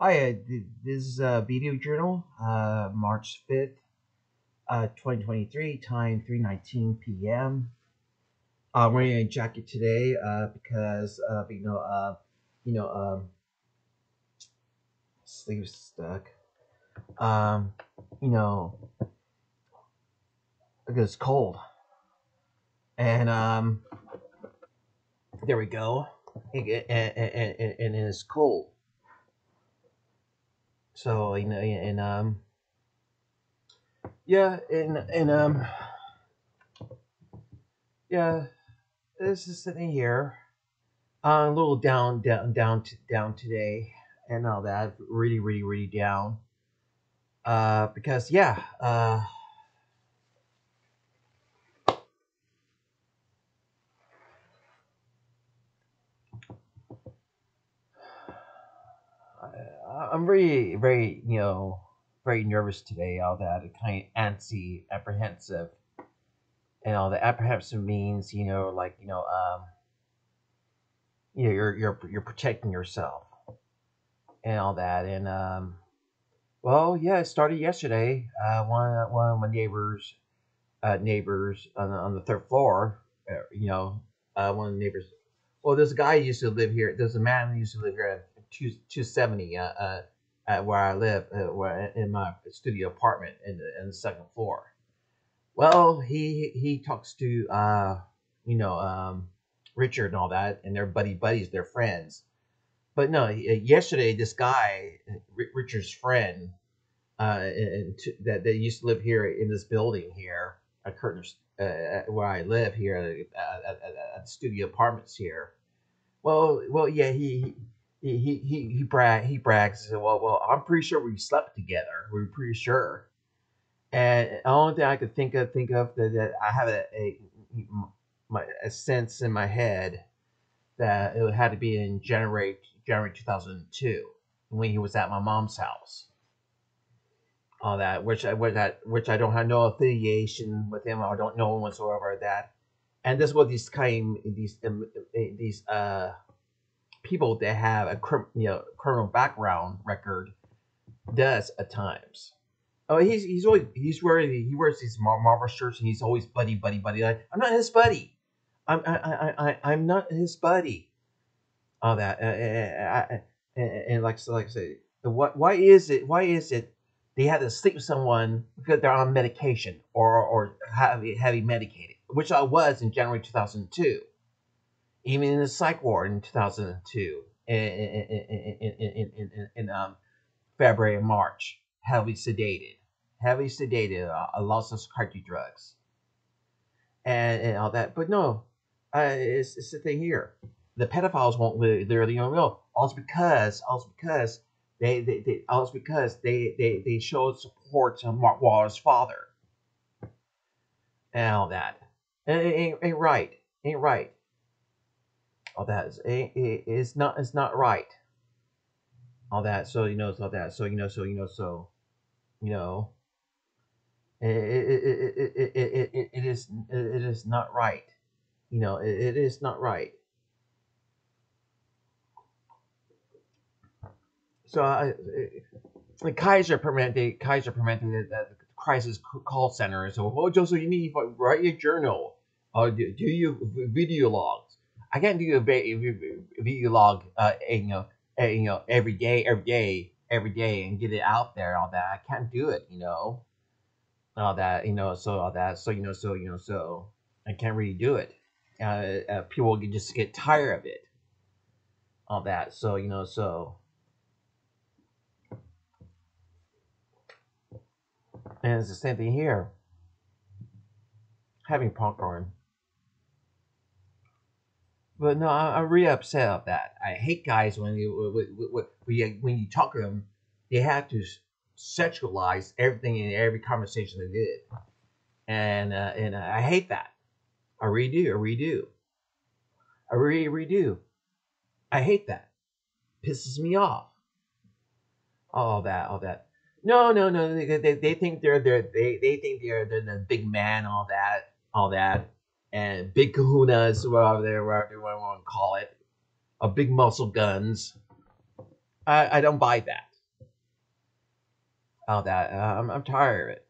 Hi, this is Video Journal, March 5th, 2023, time 3:19 p.m. I'm wearing a jacket today because you know, sleeves stuck. Um, you know, because it's cold, and there we go. And it's cold, so yeah, yeah, this is sitting here. A little down today, and all that. Really down. Because yeah, I'm very very nervous today. All that, kind of antsy, apprehensive, and all that. Apprehensive means like you're protecting yourself and all that. And well, yeah, it started yesterday. One of my neighbors on the third floor. One of the neighbors. Well, there's a guy who used to live here. There's a man who used to live here at 270 at where I live, in my studio apartment in the second floor. Well, he talks to you know Richard and all that, and they're buddies, they're friends. But no, yesterday this guy, Richard's friend, that used to live here in this building here at Curtis, where I live here at the studio apartments here. Well, yeah, he brags. He said, well, I'm pretty sure we slept together. We're pretty sure. And the only thing I could think of that I have a sense in my head that it had to be in January 2002 when he was at my mom's house. All that, which I don't have no affiliation with him. I don't know him whatsoever. That, and this is what these people that have a criminal background record does at times. Oh, he wears these Marvel shirts, and he's always buddy. Like, I'm not his buddy. I'm not his buddy. All that, and like I say, why is it they had to sleep with someone because they're on medication or heavy medicated, which I was in January 2002, even in the psych ward in 2002, in February and March, heavy sedated, lots of psychiatry drugs and all that. But no, it's the thing here. The pedophiles won't literally know. Also because they showed support to Mark Waller's father and all that. And it ain't right. All that it's not right. All that. So all that. You know, it is not right. It is not right. So Kaiser permitted the crisis call center. So, well, Joseph, you need to write your journal or do you video logs. I can't do a video log, every day, and get it out there. All that I can't do it. All that. So all that. So I can't really do it. People just get tired of it. All that. And it's the same thing here. Having popcorn. But no, I'm really upset about that. I hate guys when you talk to them, they have to sexualize everything in every conversation they did, and I hate that. I really do. I really do. I really do. I hate that. Pisses me off. All that. No. They think they think they're the big man. All that, and big kahunas, whatever you want to call it, big muscle guns. I don't buy that. All that I'm tired of it.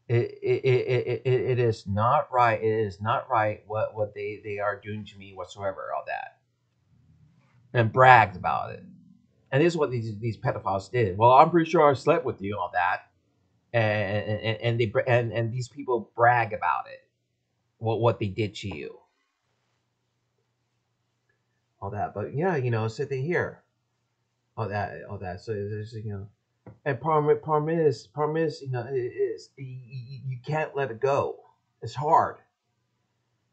It is not right. It is not right what they are doing to me whatsoever. All that and brags about it. And this is what these pedophiles did. Well, I'm pretty sure I slept with you. All that and these people brag about it. What they did to you. All that. But yeah, sitting here. All that. So there's and problem is, it is you can't let it go. It's hard.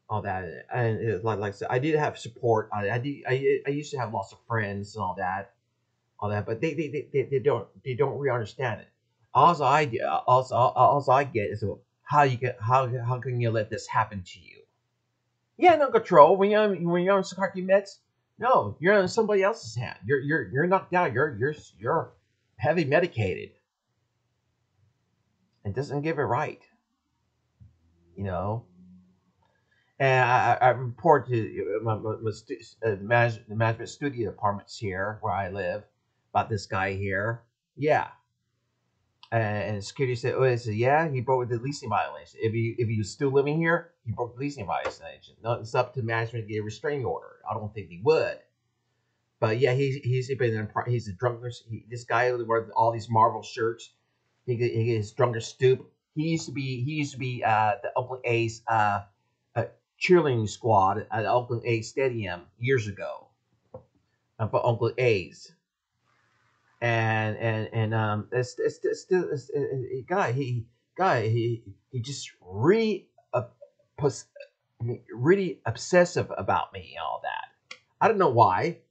All that, and like I said, I did have support. I used to have lots of friends and all that, but they don't really understand it. Also, also I get is how can you let this happen to you? Yeah, no control when you're on psychiatric meds. No, you're in somebody else's hand. You're knocked out. You're heavy medicated. It doesn't give it right, you know. And I report to the management studio apartments here where I live about this guy here. Yeah, and security said, "Oh, they said, yeah, he broke the leasing violation. If he was still living here, he broke the leasing violation. No, it's up to management to get a restraining order. I don't think he would, but yeah, he's been he's a drunkard. This guy who wears all these Marvel shirts. He is drunker stoop. He used to be the Oakland A's uh, cheerleading squad at the Oakland A's stadium years ago for Oakland A's. And it's still he just really really obsessive about me and all that. I don't know why.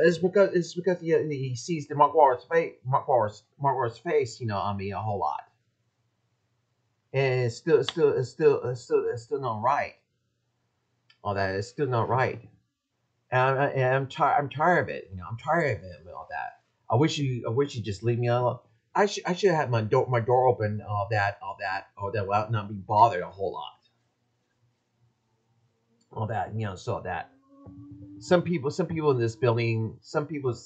It's because he sees the Mark Wahlberg's face, on me a whole lot, and it's still not right. All that is still not right, and I'm tired of it. I'm tired of it and all that. I wish you just leave me alone. I should have my door open, all that without not being bothered a whole lot. All that, so that some people in this building, some people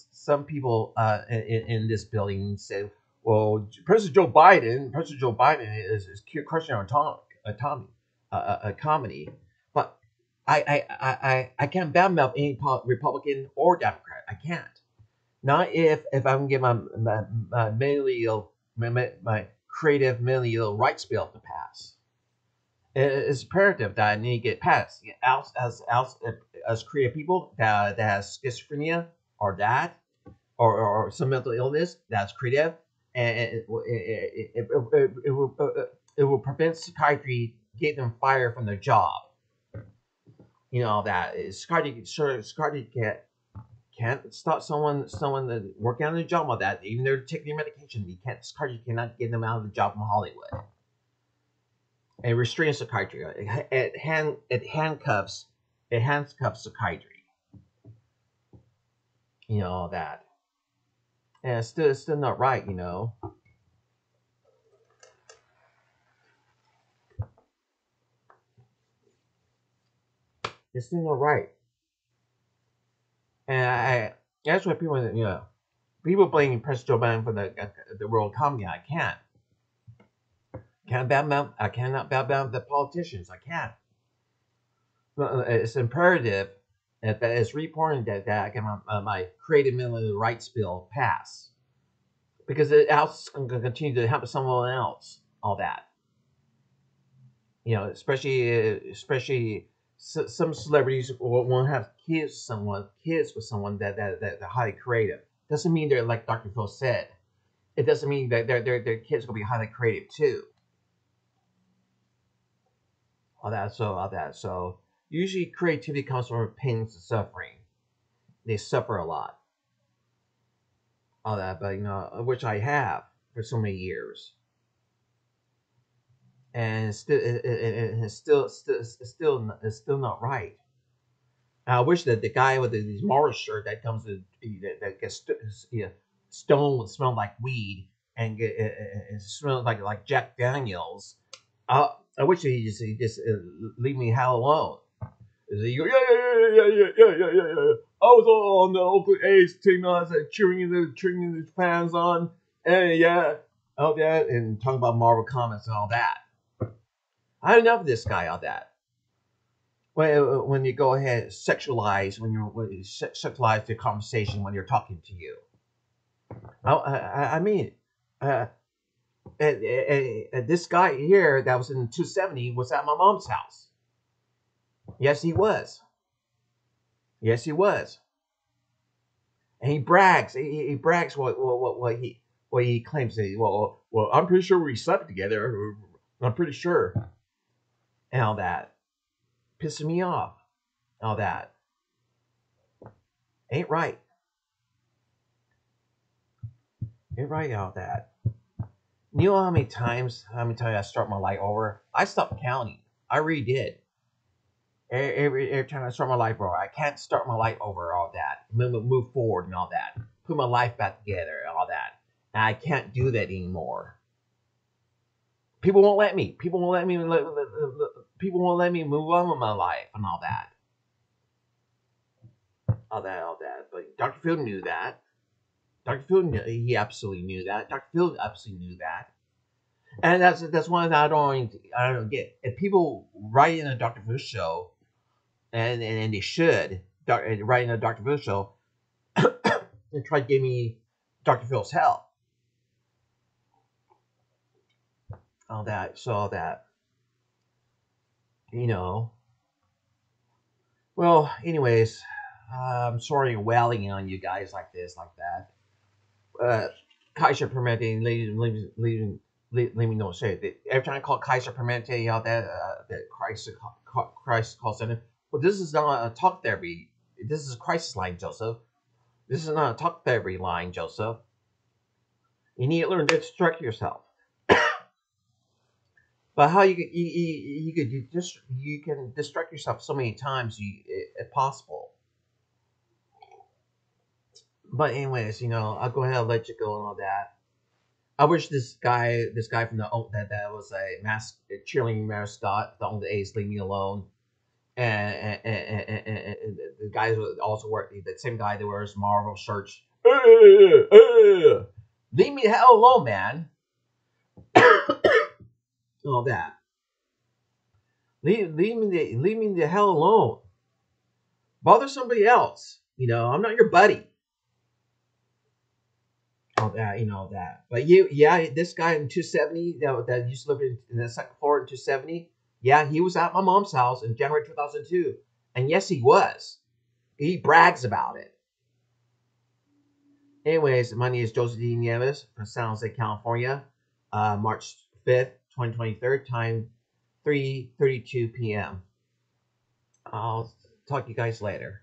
in this building said, well, President Joe Biden is crushing our economy, but I can't badmouth any Republican or Democrat. I can't. Not if I can get my mentally ill, my creative mentally ill rights bill to pass. It's imperative that I need to get passed. As creative people that has schizophrenia or that or some mental illness that's creative, and it will prevent psychiatry getting them fired from their job. That psychiatry can't stop someone that working on their job on that, even though they're taking their medication. Psychiatry cannot get them out of the job in Hollywood. And restrains psychiatry. It handcuffs psychiatry. That, and it's still not right. It's still not right. And that's why people blaming President Joe Biden for the world economy. I cannot badmouth the politicians. I can't. It's imperative that it's reported that I get my creative mental rights bill pass, because it else is going to continue to happen to someone else. All that, especially some celebrities will have kids with someone that are highly creative. Doesn't mean they're like Dr. Phil said. It doesn't mean that their kids will be highly creative too. All that. So usually creativity comes from pain and suffering. They suffer a lot. All that, but which I have for so many years, and it's still not right. And I wish that the guy with the Morris shirt that comes to that gets stoned would smell like weed and smell like Jack Daniels. I wish he just leave me hell alone. He's like, yeah, yeah, yeah, yeah, yeah, yeah, yeah, yeah, yeah. I was all on the Oakland A's team. I was cheering the fans on, and yeah, all that, and talking about Marvel comics and all that. I had enough of this guy, all that. When you go ahead sexualize when you sexualize the conversation when you're talking to you. I mean, uh, this guy here that was in 270 was at my mom's house. Yes, he was. Yes, he was. And he brags. He brags what he claims. Well, I'm pretty sure we slept together. I'm pretty sure. And all that pissing me off. All that ain't right. Ain't right. All that. You know how many times I start my life over? I stopped counting. I really did. Every time I start my life over, I can't start my life over. All that, move forward and all that, put my life back together and all that. And I can't do that anymore. People won't let me. People won't let me. People won't let me move on with my life and all that. All that. But Dr. Phil knew that. Dr. Phil, he absolutely knew that. Dr. Phil absolutely knew that. And that's one that I don't get. If people write in a Dr. Phil show, and they should write in a Dr. Phil show, and try to give me Dr. Phil's help, all that, you know. Well, anyways, I'm sorry wailing on you guys like this, like that. Kaiser Permanente, leave me no shade. Every time I call Kaiser Permanente out that crisis call center, well, this is not a talk therapy. This is a crisis line, Joseph. This is not a talk therapy line, Joseph. You need to learn to distract yourself. But how you can distract yourself so many times if possible. But anyways, I'll go ahead and let you go and all that. I wish this guy from that was a cheerleading mascot, the only A's leave me alone. And the guys also work the same guy that wears Marvel shirts. Leave me the hell alone, man. All that. Leave me the hell alone. Bother somebody else. I'm not your buddy. All that, that. But yeah, this guy in 270 that used to live in the second floor in 270. Yeah, he was at my mom's house in January 2002, and yes, he was. He brags about it. Anyways, my name is Joseph D. Nieves from San Jose, California. March 5th, 2023, time 3:32 p.m. I'll talk to you guys later.